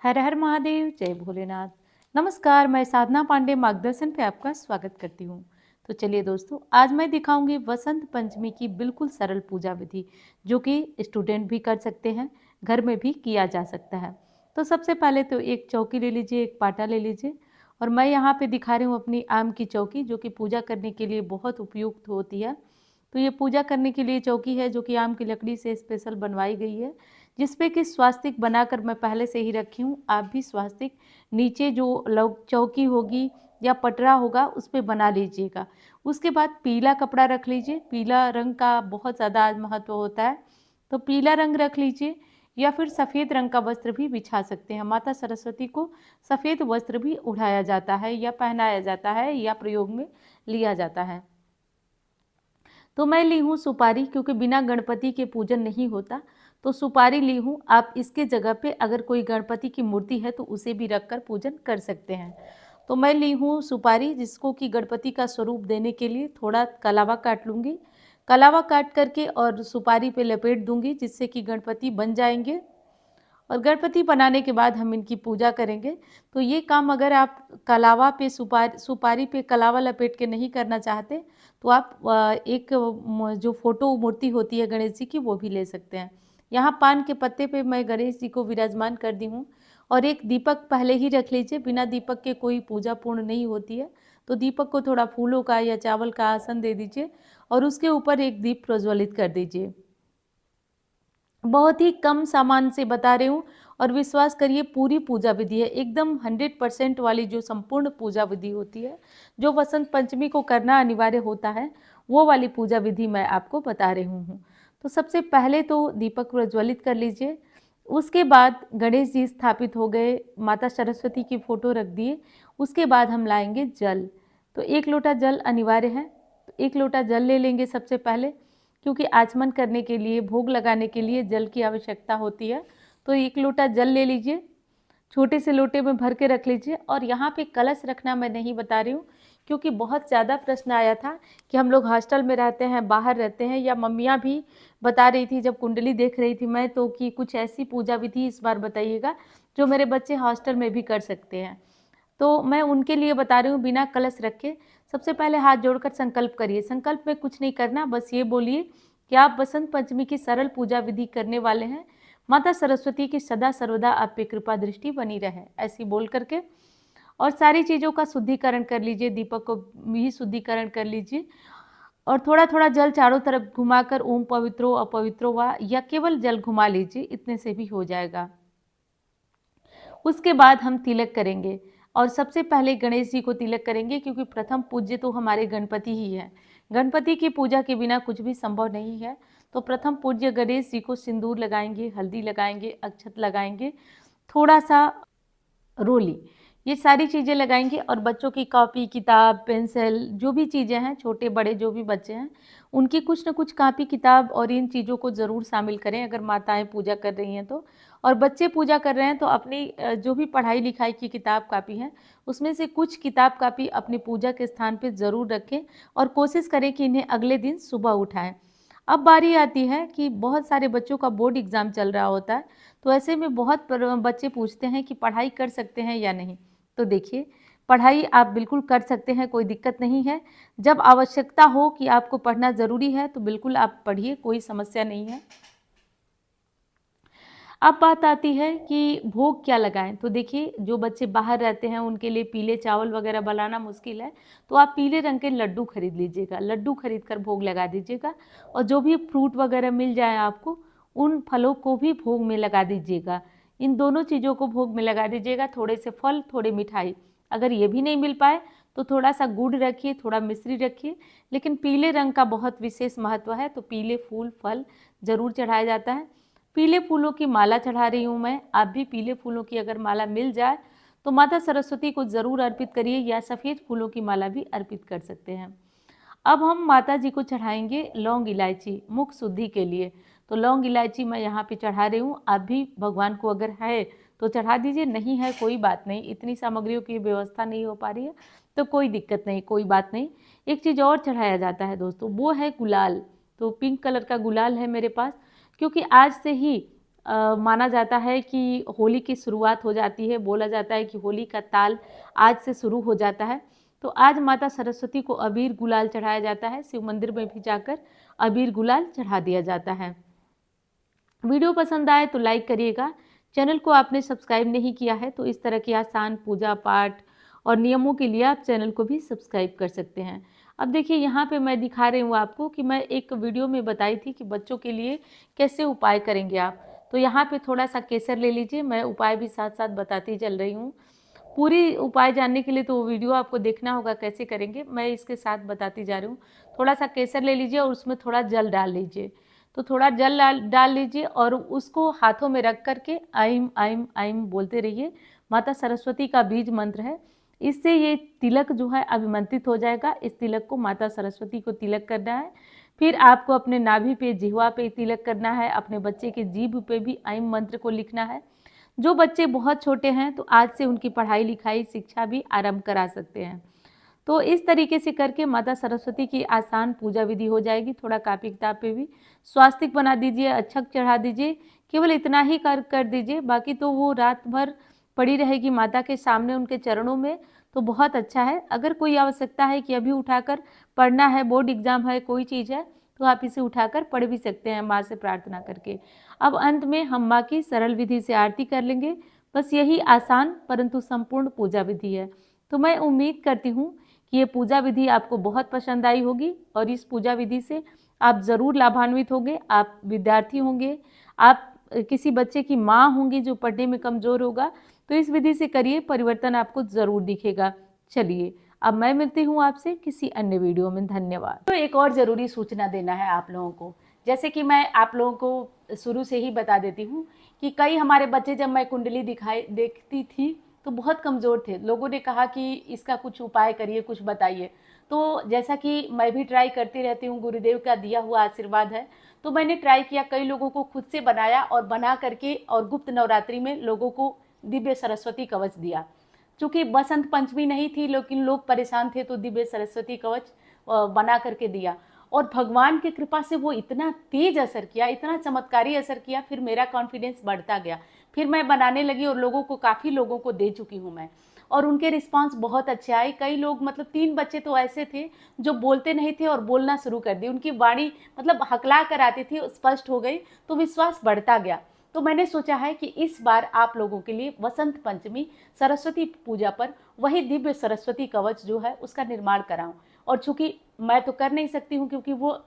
हर हर महादेव, जय भोलेनाथ। नमस्कार, मैं साधना पांडे मार्गदर्शन पे आपका स्वागत करती हूँ। तो चलिए दोस्तों, आज मैं दिखाऊंगी वसंत पंचमी की बिल्कुल सरल पूजा विधि, जो कि स्टूडेंट भी कर सकते हैं, घर में भी किया जा सकता है। तो सबसे पहले तो एक चौकी ले लीजिए, एक पाटा ले लीजिए। और मैं यहाँ पे दिखा रही हूँ अपनी आम की चौकी, जो कि पूजा करने के लिए बहुत उपयुक्त होती है। तो ये पूजा करने के लिए चौकी है, जो कि आम की लकड़ी से स्पेशल बनवाई गई है, जिसपे कि स्वास्तिक बनाकर मैं पहले से ही रखी हूँ। आप भी स्वास्तिक नीचे जो चौकी होगी या पटरा होगा उस पे बना लीजिएगा। उसके बाद पीला कपड़ा रख लीजिए, पीला रंग का बहुत ज़्यादा आज महत्व होता है, तो पीला रंग रख लीजिए। या फिर सफ़ेद रंग का वस्त्र भी बिछा सकते हैं। माता सरस्वती को सफ़ेद वस्त्र भी उड़ाया जाता है या पहनाया जाता है या प्रयोग में लिया जाता है। तो मैं ली हूँ सुपारी, क्योंकि बिना गणपति के पूजन नहीं होता, तो सुपारी ली हूँ। आप इसके जगह पे अगर कोई गणपति की मूर्ति है तो उसे भी रखकर पूजन कर सकते हैं। तो मैं ली हूँ सुपारी, जिसको कि गणपति का स्वरूप देने के लिए थोड़ा कलावा काट लूँगी। कलावा काट करके और सुपारी पे लपेट दूँगी, जिससे कि गणपति बन जाएंगे। और गणपति बनाने के बाद हम इनकी पूजा करेंगे। तो ये काम अगर आप कलावा पे सुपारी पे कलावा लपेट के नहीं करना चाहते, तो आप एक जो फ़ोटो मूर्ति होती है गणेश जी की, वो भी ले सकते हैं। यहाँ पान के पत्ते पे मैं गणेश जी को विराजमान कर दी हूँ। और एक दीपक पहले ही रख लीजिए, बिना दीपक के कोई पूजा पूर्ण नहीं होती है। तो दीपक को थोड़ा फूलों का या चावल का आसन दे दीजिए और उसके ऊपर एक दीप प्रज्वलित कर दीजिए। बहुत ही कम सामान से बता रही हूँ, और विश्वास करिए पूरी पूजा विधि है, एकदम 100% वाली जो संपूर्ण पूजा विधि होती है, जो वसंत पंचमी को करना अनिवार्य होता है, वो वाली पूजा विधि मैं आपको बता रही हूँ। तो सबसे पहले तो दीपक प्रज्वलित कर लीजिए। उसके बाद गणेश जी स्थापित हो गए, माता सरस्वती की फोटो रख दिए। उसके बाद हम लाएंगे जल। तो 1 लोटा जल अनिवार्य है, तो 1 लोटा जल ले लेंगे सबसे पहले, क्योंकि आचमन करने के लिए, भोग लगाने के लिए जल की आवश्यकता होती है। तो 1 लोटा जल ले लीजिए, छोटे से लोटे में भर के रख लीजिए। और यहाँ पे कलश रखना मैं नहीं बता रही हूँ, क्योंकि बहुत ज़्यादा प्रश्न आया था कि हम लोग हॉस्टल में रहते हैं, बाहर रहते हैं, या मम्मियाँ भी बता रही थी जब कुंडली देख रही थी मैं, तो कि कुछ ऐसी पूजा विधि इस बार बताइएगा जो मेरे बच्चे हॉस्टल में भी कर सकते हैं। तो मैं उनके लिए बता रही हूँ, बिना कलश रखे सबसे पहले हाथ जोड़कर संकल्प करिए। संकल्प में कुछ नहीं करना, बस ये बोलिए कि आप बसंत पंचमी की सरल पूजा विधि करने वाले हैं। माता सरस्वती की सदा सर्वदा आप पे कृपा दृष्टि बनी रहे, ऐसी बोल करके और सारी चीज़ों का शुद्धिकरण कर लीजिए। दीपक को भी शुद्धिकरण कर लीजिए और थोड़ा थोड़ा जल चारों तरफ घुमाकर ओम पवित्रो अपवित्रो वा, या केवल जल घुमा लीजिए, इतने से भी हो जाएगा। उसके बाद हम तिलक करेंगे, और सबसे पहले गणेश जी को तिलक करेंगे, क्योंकि प्रथम पूज्य तो हमारे गणपति ही हैं। गणपति की पूजा के बिना कुछ भी संभव नहीं है। तो प्रथम पूज्य गणेश जी को सिंदूर लगाएंगे, हल्दी लगाएंगे, अक्षत लगाएंगे, थोड़ा सा रोली, ये सारी चीज़ें लगाएंगे। और बच्चों की कॉपी किताब पेंसिल जो भी चीज़ें हैं, छोटे बड़े जो भी बच्चे हैं, उनकी कुछ न कुछ कॉपी किताब और इन चीज़ों को ज़रूर शामिल करें, अगर माताएं पूजा कर रही हैं तो। और बच्चे पूजा कर रहे हैं तो अपनी जो भी पढ़ाई लिखाई की किताब कापी हैं, उसमें से कुछ किताब कापी अपनी पूजा के स्थान पर ज़रूर रखें, और कोशिश करें कि इन्हें अगले दिन सुबह उठाएं। अब बारी आती है कि बहुत सारे बच्चों का बोर्ड एग्ज़ाम चल रहा होता है, तो ऐसे में बहुत बच्चे पूछते हैं कि पढ़ाई कर सकते हैं या नहीं। तो देखिए, पढ़ाई आप बिल्कुल कर सकते हैं, कोई दिक्कत नहीं है। जब आवश्यकता हो कि आपको पढ़ना ज़रूरी है, तो बिल्कुल आप पढ़िए, कोई समस्या नहीं है। अब बात आती है कि भोग क्या लगाएं। तो देखिए, जो बच्चे बाहर रहते हैं उनके लिए पीले चावल वगैरह बनाना मुश्किल है, तो आप पीले रंग के लड्डू खरीद लीजिएगा, लड्डू खरीद कर भोग लगा दीजिएगा। और जो भी फ्रूट वगैरह मिल जाए आपको, उन फलों को भी भोग में लगा दीजिएगा। इन दोनों चीज़ों को भोग में लगा दीजिएगा, थोड़े से फल, थोड़ी मिठाई। अगर ये भी नहीं मिल पाए तो थोड़ा सा गुड़ रखिए, थोड़ा मिश्री रखिए। लेकिन पीले रंग का बहुत विशेष महत्व है, तो पीले फूल फल जरूर चढ़ाया जाता है। पीले फूलों की माला चढ़ा रही हूँ मैं, आप भी पीले फूलों की अगर माला मिल जाए तो माता सरस्वती को ज़रूर अर्पित करिए, या सफ़ेद फूलों की माला भी अर्पित कर सकते हैं। अब हम माता जी को चढ़ाएंगे लौंग इलायची मुख शुद्धि के लिए। तो लौंग इलायची मैं यहाँ पे चढ़ा रही हूँ, आप भी भगवान को अगर है तो चढ़ा दीजिए, नहीं है कोई बात नहीं, इतनी सामग्रियों की व्यवस्था नहीं हो पा रही है तो कोई दिक्कत नहीं, कोई बात नहीं। एक चीज़ और चढ़ाया जाता है दोस्तों, वो है गुलाल। तो पिंक कलर का गुलाल है मेरे पास, क्योंकि आज से ही माना जाता है कि होली की शुरुआत हो जाती है, बोला जाता है कि होली का ताल आज से शुरू हो जाता है। तो आज माता सरस्वती को अबीर गुलाल चढ़ाया जाता है, शिव मंदिर में भी जाकर अबीर गुलाल चढ़ा दिया जाता है। वीडियो पसंद आए तो लाइक करिएगा। चैनल को आपने सब्सक्राइब नहीं किया है तो इस तरह की आसान पूजा पाठ और नियमों के लिए आप चैनल को भी सब्सक्राइब कर सकते हैं। अब देखिए यहाँ पे मैं दिखा रही हूँ आपको कि मैं एक वीडियो में बताई थी कि बच्चों के लिए कैसे उपाय करेंगे आप। तो यहाँ पे थोड़ा सा केसर ले लीजिए, मैं उपाय भी साथ साथ बताती चल रही हूँ। पूरी उपाय जानने के लिए तो वो वीडियो आपको देखना होगा कैसे करेंगे, मैं इसके साथ बताती जा रही हूँ। थोड़ा सा केसर ले लीजिए और उसमें थोड़ा जल डाल लीजिए। तो थोड़ा जल डाल लीजिए और उसको हाथों में रख करके ऐम ऐम ऐम बोलते रहिए। माता सरस्वती का बीज मंत्र है। इससे ये तिलक जो है अभिमंत्रित हो जाएगा। इस तिलक को माता सरस्वती को तिलक करना है। फिर आपको अपने नाभि पे, जिह्वा पे तिलक करना है। अपने बच्चे के जीभ पे भी ऐम मंत्र को लिखना है। जो बच्चे बहुत छोटे हैं तो आज से उनकी पढ़ाई लिखाई शिक्षा भी आरंभ करा सकते हैं। तो इस तरीके से करके माता सरस्वती की आसान पूजा विधि हो जाएगी। थोड़ा कापी किताब पे भी स्वास्तिक बना दीजिए, अच्छक चढ़ा दीजिए, केवल इतना ही कर दीजिए। बाकी तो वो रात भर पड़ी रहेगी माता के सामने उनके चरणों में, तो बहुत अच्छा है। अगर कोई आवश्यकता है कि अभी उठाकर पढ़ना है, बोर्ड एग्जाम है, कोई चीज़ है, तो आप इसे उठाकर पढ़ भी सकते हैं माँ से प्रार्थना करके। अब अंत में हम माँ की सरल विधि से आरती कर लेंगे। बस यही आसान परंतु संपूर्ण पूजा विधि है। तो मैं उम्मीद करती हूँ कि ये पूजा विधि आपको बहुत पसंद आई होगी और इस पूजा विधि से आप ज़रूर लाभान्वित होंगे। आप विद्यार्थी होंगे, आप किसी बच्चे की माँ होंगी जो पढ़ने में कमज़ोर होगा, तो इस विधि से करिए, परिवर्तन आपको ज़रूर दिखेगा। चलिए अब मैं मिलती हूँ आपसे किसी अन्य वीडियो में। धन्यवाद। तो एक और ज़रूरी सूचना देना है आप लोगों को। जैसे कि मैं आप लोगों को शुरू से ही बता देती हूँ कि कई हमारे बच्चे, जब मैं कुंडली देखती थी तो बहुत कमज़ोर थे। लोगों ने कहा कि इसका कुछ उपाय करिए, कुछ बताइए। तो जैसा कि मैं भी ट्राई करती रहती हूँ, गुरुदेव का दिया हुआ आशीर्वाद है, तो मैंने ट्राई किया, कई लोगों को खुद से बनाया और बना करके और गुप्त नवरात्रि में लोगों को दिव्य सरस्वती कवच दिया। चूँकि बसंत पंचमी नहीं थी लेकिन लोग परेशान थे, तो दिव्य सरस्वती कवच बना करके दिया और भगवान की कृपा से वो इतना तेज असर किया, इतना चमत्कारी असर किया। फिर मेरा कॉन्फिडेंस बढ़ता गया, फिर मैं बनाने लगी और लोगों को, काफ़ी लोगों को दे चुकी हूँ मैं, और उनके रिस्पांस बहुत अच्छे आए। कई लोग, मतलब 3 बच्चे तो ऐसे थे जो बोलते नहीं थे और बोलना शुरू कर दिए। उनकी वाणी मतलब हकला कर आती थी, स्पष्ट हो गई, तो विश्वास बढ़ता गया। तो मैंने सोचा है कि इस बार आप लोगों के लिए वसंत पंचमी सरस्वती पूजा पर वही दिव्य सरस्वती कवच जो है उसका निर्माण कराऊं। और चूंकि मैं तो कर नहीं सकती हूँ, क्योंकि वो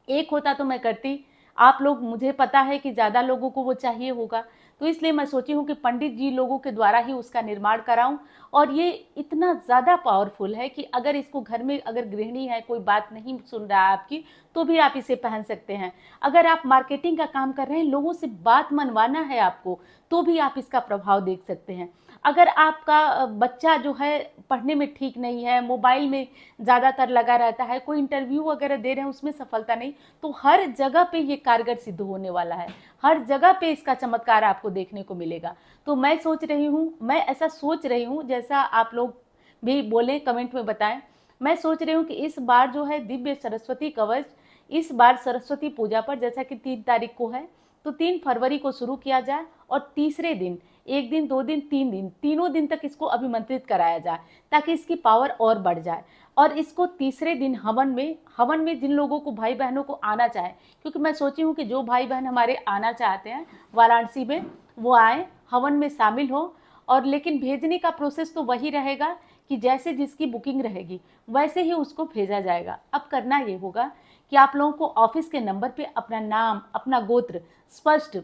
एक होता तो मैं करती, आप लोग, मुझे पता है कि ज़्यादा लोगों को वो चाहिए होगा, तो इसलिए मैं सोची हूँ कि पंडित जी लोगों के द्वारा ही उसका निर्माण कराऊं। और ये इतना ज़्यादा पावरफुल है कि अगर इसको घर में, अगर गृहिणी है, कोई बात नहीं सुन रहा है आपकी, तो भी आप इसे पहन सकते हैं। अगर आप मार्केटिंग का काम कर रहे हैं, लोगों से बात मनवाना है आपको, तो भी आप इसका प्रभाव देख सकते हैं। अगर आपका बच्चा जो है पढ़ने में ठीक नहीं है, मोबाइल में ज़्यादातर लगा रहता है, कोई इंटरव्यू वगैरह दे रहे हैं उसमें सफलता नहीं, तो हर जगह पे ये कारगर सिद्ध होने वाला है। हर जगह पे इसका चमत्कार आपको देखने को मिलेगा। तो मैं सोच रही हूँ, मैं ऐसा सोच रही हूँ, जैसा आप लोग भी बोलें, कमेंट में बताएं। मैं सोच रही हूँ कि इस बार जो है दिव्य सरस्वती कवच, इस बार सरस्वती पूजा पर, जैसा कि 3 तारीख को है, तो 3 फरवरी को शुरू किया जाए और तीसरे दिन, 1 दिन, 2 दिन, 3 दिन, तीनों दिन तक इसको अभिमंत्रित कराया जाए, ताकि इसकी पावर और बढ़ जाए। और इसको तीसरे दिन हवन में जिन लोगों को, भाई बहनों को आना चाहे, क्योंकि मैं सोची हूँ कि जो भाई बहन हमारे आना चाहते हैं वाराणसी में, वो आए, हवन में शामिल हो। और लेकिन भेजने का प्रोसेस तो वही रहेगा कि जैसे जिसकी बुकिंग रहेगी वैसे ही उसको भेजा जाएगा। अब करना ये होगा कि आप लोगों को ऑफिस के नंबर पे अपना नाम, अपना गोत्र स्पष्ट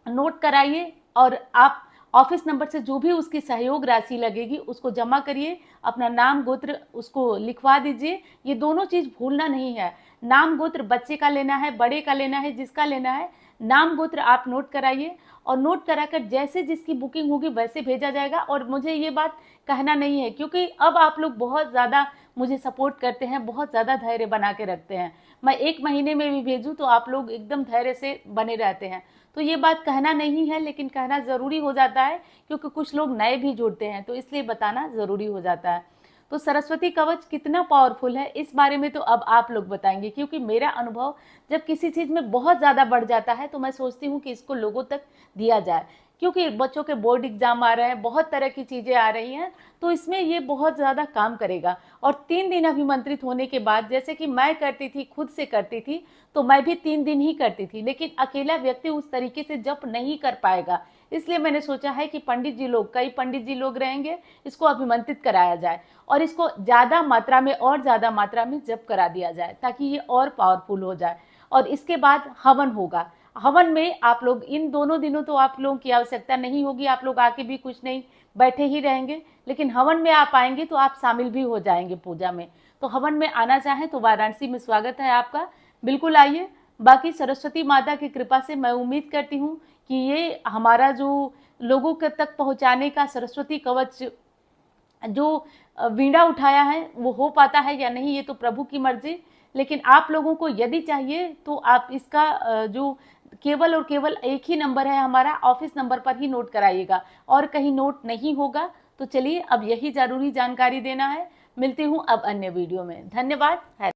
नोट कराइए, और आप ऑफिस नंबर से जो भी उसकी सहयोग राशि लगेगी उसको जमा करिए, अपना नाम गोत्र उसको लिखवा दीजिए। ये दोनों चीज़ भूलना नहीं है। नाम गोत्र बच्चे का लेना है, बड़े का लेना है, जिसका लेना है, नाम गोत्र आप नोट कराइए, और नोट कराकर जैसे जिसकी बुकिंग होगी वैसे भेजा जाएगा। और मुझे ये बात कहना नहीं है, क्योंकि अब आप लोग बहुत ज़्यादा मुझे सपोर्ट करते हैं, बहुत ज़्यादा धैर्य बना के रखते हैं। मैं 1 महीने में भी भेजूँ तो आप लोग एकदम धैर्य से बने रहते हैं। तो ये बात कहना नहीं है, लेकिन कहना ज़रूरी हो जाता है, क्योंकि कुछ लोग नए भी जुड़ते हैं, तो इसलिए बताना ज़रूरी हो जाता है। तो सरस्वती कवच कितना पावरफुल है इस बारे में तो अब आप लोग बताएंगे, क्योंकि मेरा अनुभव जब किसी चीज़ में बहुत ज़्यादा बढ़ जाता है तो मैं सोचती हूँ कि इसको लोगों तक दिया जाए, क्योंकि बच्चों के बोर्ड एग्जाम आ रहे हैं, बहुत तरह की चीज़ें आ रही हैं, तो इसमें ये बहुत ज़्यादा काम करेगा। और 3 दिन अभिमंत्रित होने के बाद, जैसे कि मैं करती थी, खुद से करती थी, तो मैं भी 3 दिन ही करती थी, लेकिन अकेला व्यक्ति उस तरीके से जप नहीं कर पाएगा। इसलिए मैंने सोचा है कि पंडित जी लोग, कई पंडित जी लोग रहेंगे, इसको अभिमंत्रित कराया जाए और इसको ज़्यादा मात्रा में और ज़्यादा मात्रा में जप करा दिया जाए, ताकि ये और पावरफुल हो जाए। और इसके बाद हवन होगा। हवन में आप लोग इन दोनों दिनों तो आप लोगों की आवश्यकता नहीं होगी, आप लोग आके भी कुछ नहीं, बैठे ही रहेंगे, लेकिन हवन में आप आएंगे तो आप शामिल भी हो जाएंगे पूजा में। तो हवन में आना चाहें तो वाराणसी में स्वागत है आपका, बिल्कुल आइए। बाकी सरस्वती माता की कृपा से मैं उम्मीद करती हूँ कि ये हमारा जो लोगों के तक पहुँचाने का सरस्वती कवच जो वीणा उठाया है वो हो पाता है या नहीं, ये तो प्रभु की मर्जी। लेकिन आप लोगों को यदि चाहिए तो आप इसका जो केवल और केवल एक ही नंबर है हमारा, ऑफिस नंबर पर ही नोट कराइएगा, और कहीं नोट नहीं होगा। तो चलिए, अब यही जरूरी जानकारी देना है। मिलती हूँ अब अन्य वीडियो में। धन्यवाद।